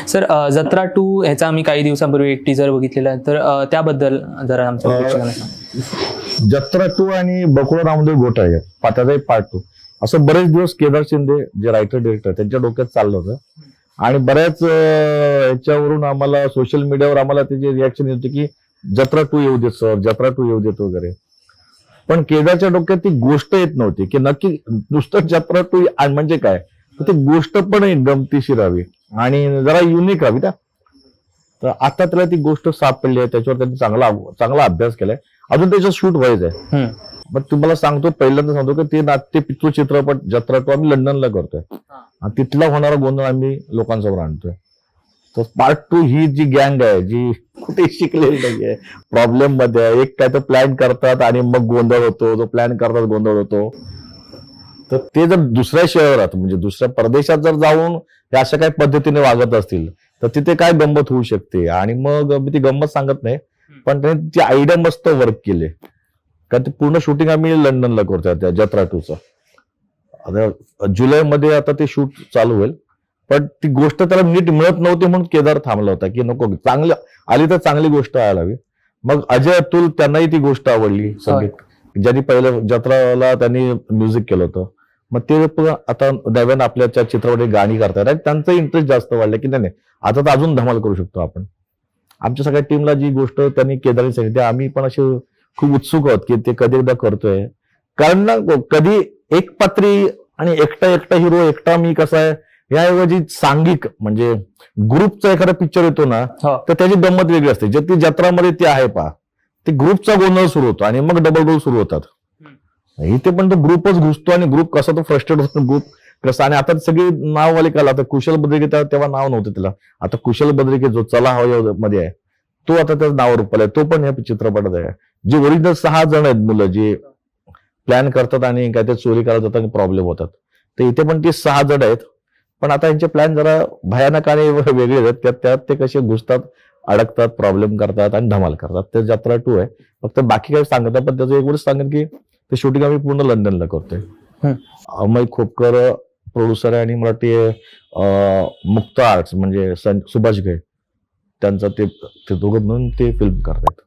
Sir जत्रा 2 ह्याचा आम्ही काही दिवसांपूर्वी एक टीजर बघितलेला आहे, तर त्याबद्दल जरा आमच्या प्रेक्षकांना सांगा. जत्रा 2 आणि बकुळा रामदेव घोटाळे त्याचा एक पार्ट 2 असं बरेच दिवस केदार शिंदे जे रायटर डिरेक्टर त्यांच्या डोक्यात चाललं होतं. आणि बऱ्याच याच्यावरून आम्हाला सोशल मीडियावर आम्हाला त्याची रिॲक्शन येत होती की जत्रा 2 येऊ देत सर, जत्रा 2 येऊ देत वगैरे. पण केदारच्या डोक्यात ती गोष्ट येत नव्हती की नक्की नुसतं जत्रा 2 म्हणजे काय, तर ती गोष्ट पण एक गमतीशीर राहावी आणि जरा युनिक राहावी. तर आता त्याला ती गोष्ट सापडली आहे, त्याच्यावर त्यांनी चांगला अभ्यास केलाय. अजून त्याचं शूट व्हायचंय. मग तुम्हाला सांगतो, पहिल्यांदा सांगतो की ते नाट्य पितृ चित्रपट जत्रा 2 आम्ही लंडनला करतोय आणि तिथला होणारा गोंधळ आम्ही लोकांसमोर आणतोय. तर पार्ट 2 ही जी गँग आहे जी कुठे शिकलेली नाहीये, प्रॉब्लेम मध्ये आहे. एक काय तर प्लॅन करतात आणि मग गोंधळ होतो, जो प्लॅन करतात गोंधळ होतो. तर ते जर दुसऱ्या शहरात म्हणजे दुसऱ्या परदेशात जर जाऊन हे अशा काही पद्धतीने वागत असतील तर तिथे काय गंमत होऊ शकते. आणि मग मी ती गंमत सांगत नाही, पण त्यांनी ती आयडिया मस्त वर्क केली. कारण ते पूर्ण शूटिंग आम्ही लंडनला करतोय त्या जत्रा 2चं. आता जुलैमध्ये आता ते शूट चालू होईल. पण ती गोष्ट त्याला नीट मिळत नव्हती म्हणून केदार थांबला होता की नको, चांगलं आली तर चांगली गोष्ट यायला हवी. मग अजय अतुल त्यांनाही ती गोष्ट आवडली, संगीत ज्यांनी पहिलं जत्राला त्यांनी म्युझिक केलं होतं. मग ते आता नव्यानं आपल्या चित्रपटात गाणी करतात आणि त्यांचा इंटरेस्ट जास्त वाढला की नाही आता तर अजून धमाल करू शकतो आपण. आमच्या सगळ्या टीमला जी गोष्ट त्यांनी केदारने सांगितली आम्ही पण असे खूप उत्सुक आहोत की ते कधी एकदा करतोय. कारण ना कधी एक पात्री आणि एकटा हिरो एकटा मी कसा आहे याऐवजी सांघिक म्हणजे ग्रुपचा एखादा पिक्चर येतो ना तर त्याची गंमत वेगळी असते. जे ती जत्रामध्ये ती आहे पहा, ते ग्रुपचा गोंधळ सुरू होतो आणि मग डबल रोल सुरू होतात. इथे पण तो ग्रुपच घुसतो आणि ग्रुप कसा तो फ्रस्ट्रेट होतो ग्रुप कसं. आणि आता सगळी नाववाले काल आता कुशल बद्रिके तेव्हा नाव नव्हतं त्याला, आता कुशल बद्रिके जो चला हवा मध्ये आहे तो आता त्याचं नाव रुपला आहे. तो पण या चित्रपटात आहे. जे ओरिजिनल 6 जण आहेत मुलं जे प्लॅन करतात आणि काय ते चोरी करायला जातात आणि प्रॉब्लेम होतात, तर इथे पण ते 6 जण आहेत. पण आता यांचे प्लॅन जरा भयानक आणि वेगळे आहेत. त्यात ते कसे घुसतात, अडकतात, प्रॉब्लेम करतात आणि धमाल करतात. ते जत्रा 2 आहे. फक्त बाकी काही सांगत पण त्याचं एक गोष्ट सांगेन की ते शूटिंग आम्ही पूर्ण लंडनला करतोय. अमय खोपकर प्रोड्युसर आहे आणि मराठी मुक्ता आर्ट्स म्हणजे सुभाष घे त्यांचा ते दोघं म्हणून ते फिल्म करतात.